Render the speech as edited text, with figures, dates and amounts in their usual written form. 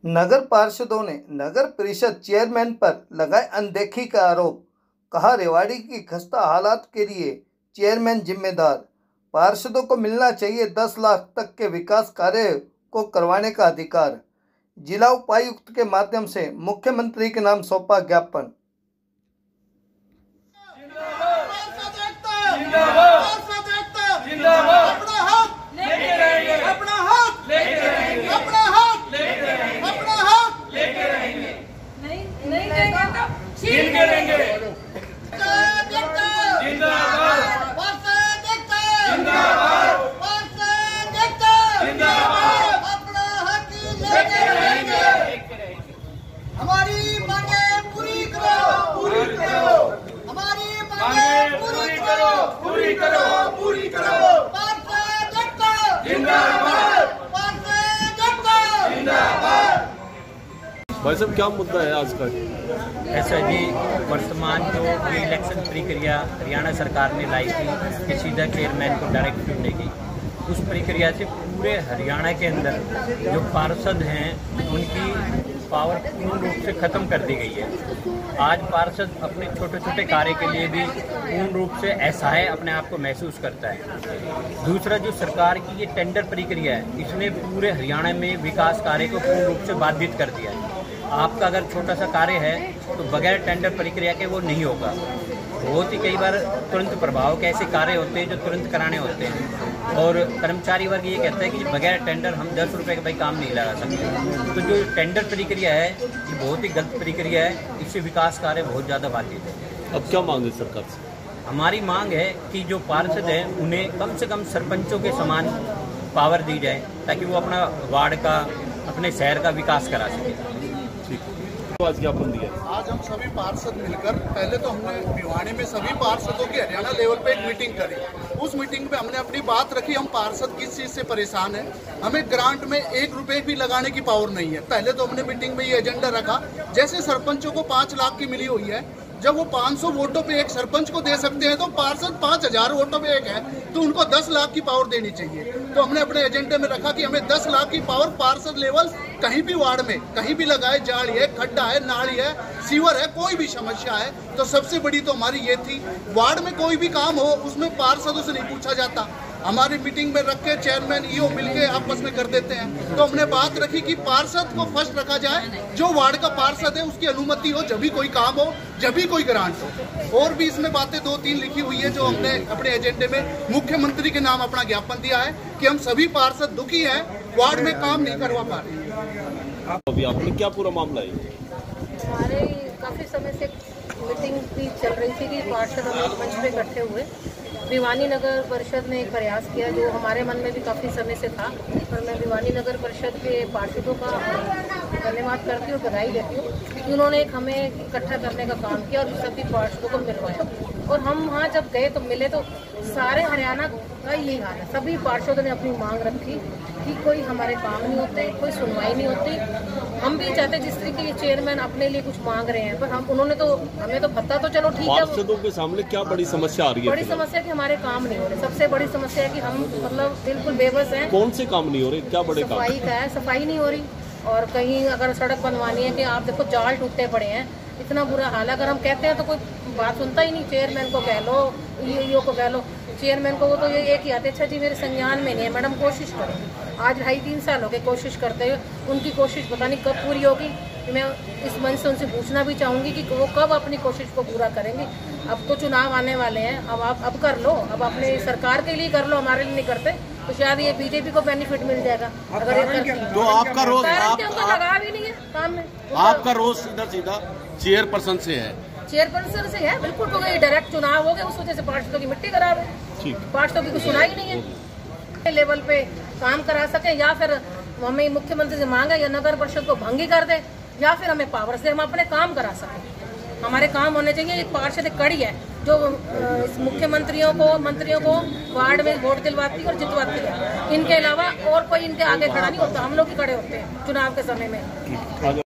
नगर पार्षदों ने नगर परिषद चेयरमैन पर लगाए अनदेखी का आरोप। कहा, रेवाड़ी की खस्ता हालात के लिए चेयरमैन जिम्मेदार। पार्षदों को मिलना चाहिए 10 लाख तक के विकास कार्य को करवाने का अधिकार। जिला उपायुक्त के माध्यम से मुख्यमंत्री के नाम सौंपा ज्ञापन। हमारी मांगे पूरी करो, पूरी करो। हमारी मांगे पूरी करो, पूरी करो, पूरी करो। पार्षद जनता जिंदाबाद, पार्षद जनता जिंदाबाद। भाई साहब, क्या मुद्दा है आज का? ऐसा जी, वर्तमान जो इलेक्शन प्रक्रिया हरियाणा सरकार ने लाई थी कि सीधा चेयरमैन को डायरेक्ट चुनने की, उस प्रक्रिया से पूरे हरियाणा के अंदर जो पार्षद हैं उनकी पावर पूर्ण रूप से ख़त्म कर दी गई है। आज पार्षद अपने छोटे छोटे कार्य के लिए भी पूर्ण रूप से असहाय अपने आप को महसूस करता है। दूसरा, जो सरकार की ये टेंडर प्रक्रिया है, इसने पूरे हरियाणा में विकास कार्य को पूर्ण रूप से बाधित कर दिया है। आपका अगर छोटा सा कार्य है तो बगैर टेंडर प्रक्रिया के वो नहीं होगा। बहुत ही कई बार तुरंत प्रभाव के ऐसे कार्य होते हैं जो तुरंत कराने होते हैं, और कर्मचारी वर्ग ये कहता है कि बगैर टेंडर हम 10 रुपये का भाई काम नहीं लगा सकते। तो जो टेंडर प्रक्रिया है ये बहुत ही गलत प्रक्रिया है, इससे विकास कार्य बहुत ज़्यादा बाधित है। अब क्या मांग है सरकार से? हमारी मांग है कि जो पार्षद हैं उन्हें कम से कम सरपंचों के समान पावर दी जाए, ताकि वो अपना वार्ड का, अपने शहर का विकास करा सके। आज ज्ञापन दिया। आज हम सभी पार्षद मिलकर, पहले तो हमने भिवानी में सभी पार्षदों की हरियाणा लेवल पे एक मीटिंग करी। उस मीटिंग में हमने अपनी बात रखी, हम पार्षद किस चीज से परेशान हैं। हमें ग्रांट में 1 रुपए भी लगाने की पावर नहीं है। पहले तो हमने मीटिंग में ये एजेंडा रखा, जैसे सरपंचों को 5 लाख की मिली हुई है, जब वो 500 वोटों पे एक सरपंच को दे सकते हैं तो पार्षद 5000 वोटों पे एक है तो उनको 10 लाख की पावर देनी चाहिए। तो हमने अपने एजेंडे में रखा कि हमें 10 लाख की पावर पार्षद लेवल कहीं भी वार्ड में कहीं भी लगाए, जाली है, खड्डा है, नाली है, सीवर है, कोई भी समस्या है तो सबसे बड़ी तो हमारी ये थी। वार्ड में कोई भी काम हो उसमें पार्षदों से नहीं पूछा जाता। हमारी मीटिंग में रख के चेयरमैन ईओ मिलके आपस में कर देते हैं। तो हमने बात रखी कि पार्षद को फर्स्ट रखा जाए, जो वार्ड का पार्षद है उसकी अनुमति हो, जब भी कोई काम हो, जब भी कोई ग्रांट हो। और भी इसमें बातें 2-3 लिखी हुई है जो हमने अपने एजेंडे में मुख्यमंत्री के नाम अपना ज्ञापन दिया है कि हम सभी पार्षद दुखी हैं, वार्ड में काम नहीं करवा पा रहे। अभी आपने क्या पूरा मामला है? हमारे काफ़ी समय से मीटिंग भी चल रही थी कि पार्षद हम एक मंच पे इकट्ठे हुए। भिवानी नगर परिषद ने एक प्रयास किया जो हमारे मन में भी काफ़ी समय से था, और मैं भिवानी नगर परिषद के पार्षदों का धन्यवाद करती हूँ, बधाई देती हूँ कि उन्होंने हमें इकट्ठा करने का काम किया और सभी पार्षदों को मिलवाया। और हम वहाँ जब गए तो मिले तो सारे हरियाणा का यही हाल है। सभी पार्षदों ने अपनी मांग रखी कि कोई हमारे काम नहीं होते, कोई सुनवाई नहीं होती। हम भी चाहते जिस तरीके के चेयरमैन अपने लिए कुछ मांग रहे हैं, पर हम उन्होंने तो हमें तो पता तो चलो ठीक है। पार्षदों के सामने क्या बड़ी समस्या आ रही है? बड़ी समस्या कि हमारे काम नहीं हो रहे। सबसे बड़ी समस्या है कि हम मतलब बिल्कुल बेबस हैं। कौन से काम नहीं हो रहे? क्या बड़े काम? सफाई का है, सफाई नहीं हो रही। और कहीं अगर सड़क बनवानी है कि आप देखो जाल टूटते पड़े हैं, इतना बुरा हाल है। अगर हम कहते हैं तो कोई बात सुनता ही नहीं। चेयरमैन को कह लो, ईओ को कह लो, चेयरमैन को वो तो ये एक ही आते, अच्छा जी मेरे संज्ञान में नहीं है, मैडम कोशिश करें। आज 2.5-3 साल हो गए कोशिश करते हुए, उनकी कोशिश पता नहीं कब पूरी होगी। मैं इस मंच से उनसे पूछना भी चाहूँगी कि वो कब अपनी कोशिश को पूरा करेंगे। अब तो चुनाव आने वाले हैं, अब आप अब कर लो, अब अपने सरकार के लिए कर लो, हमारे लिए नहीं करते तो शायद ये बीजेपी को बेनिफिट मिल जाएगा अगर ये करती है। तो आपका रोज लगा भी नहीं है काम में, आपका रोज सीधा चेयरपर्सन से है? चेयरपर्सन से है बिल्कुल। तो ये डायरेक्ट चुनाव हो गए, उस वजह से पार्षदों की मिट्टी खराब है। पार्षदों की कुछ सुनाई नहीं है। लेवल पे काम करा सके, या फिर हमें मुख्यमंत्री से मांगे या नगर परिषद को भंगी कर दे, या फिर हमें पावर से हम अपने काम करा सकें। हमारे काम होने चाहिए। एक पार्षद एक कड़ी है जो मुख्यमंत्रियों को, मंत्रियों को वार्ड में वोट दिलवाती और जितवाती है। इनके अलावा और कोई इनके आगे खड़ा नहीं होता, हम लोग ही खड़े होते हैं चुनाव के समय में।